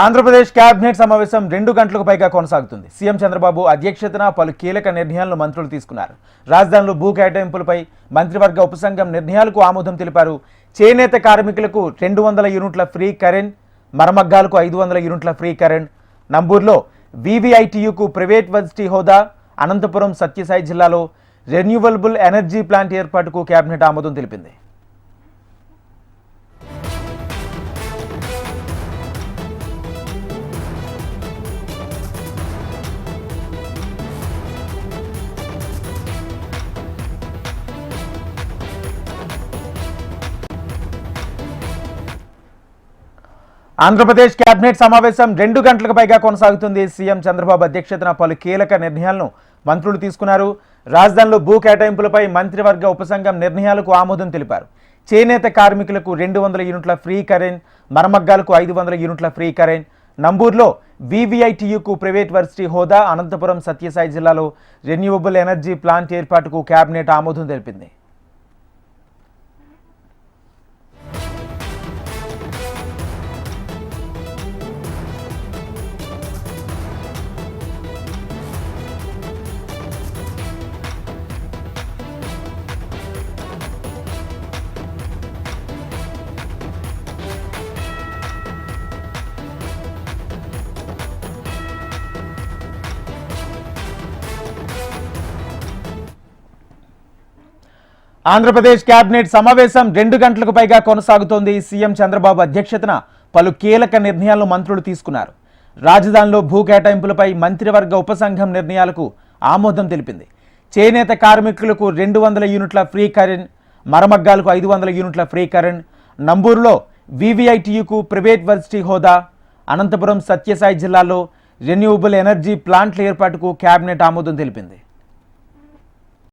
Andhra Pradesh cabinet సమావేశం 2 గంటలకు పైగా కొనసాగుతుంది. సీఎం చంద్రబాబు అధ్యక్షతన పలు కీలక నిర్ణయాలను మంత్రులు తీసుకున్నారు. రాజధానిలో భూ కేటాయింపులపై మంత్రివర్గ ఉపసంఘం నిర్ణయాలకు ఆమోదం తెలిపారు. చేనేత కార్మికులకు 200 యూనిట్ల ఫ్రీ కరెంట్, మరమగ్గాలకు 500 యూనిట్ల ఫ్రీ కరెంట్, నంబూరులో వీవీఐటీయూకు ప్రైవేట్ వర్సిటీ హోదా, అనంతపురం సత్యసాయి జిల్లాలో రెన్యూవబుల్ ఎనర్జీ ప్లాంట్ ఏర్పాటుకు కేబినెట్ ఆమోదం తెలిపింది. ఆంధ్రప్రదేశ్ కేబినెట్ సమావేశం 2 గంటలకు పైగా కొనసాగుతుంది. సీఎం చంద్రబాబు అధ్యక్షతన పలు కీలక నిర్ణయాలను మంత్రులు తీసుకున్నారు. రాజధానిలో భూ కేటాయింపులపై మంత్రివర్గ ఉపసంఘం నిర్ణయాలకు ఆమోదం తెలిపారు. చేనేత కార్మికులకు 200 యూనిట్ల ఫ్రీ కరెంట్, మరమగ్గాలకు 500 యూనిట్ల ఫ్రీ కరెంట్, నంబూరులో వీవీఐటీయూకు ప్రైవేట్ వర్సిటీ హోదా, అనంతపురం సత్యసాయి జిల్లాలో రెన్యూవబుల్ ఎనర్జీ ప్లాంట్ ఏర్పాటుకు కేబినెట్ ఆమోదం తెలిపింది. ఆంధ్రప్రదేశ్ కేబినెట్ సమావేశం 2 గంటలకు పైగా కొనసాగుతోంది. సీఎం చంద్రబాబు అధ్యక్షతన పలు కీలక నిర్ణయాలను మంత్రులు తీసుకున్నారు. రాజధానిలో భూ కేటాయింపులపై మంత్రివర్గ ఉపసంఘం నిర్ణయాలకు ఆమోదం తెలిపింది. చేనేత కార్మికులకు 200 యూనిట్ల ఫ్రీ కరెంట్, మరమగ్గాలకు 500 యూనిట్ల ఫ్రీ కరెంట్, నంబూరులో వీవీఐటీయూకు ప్రైవేట్ వర్సిటీ హోదా, అనంతపురం సత్యసాయి జిల్లాలో రెన్యూవబుల్ ఎనర్జీ ప్లాంట్ల ఏర్పాటుకు కేబినెట్ ఆమోదం తెలిపింది.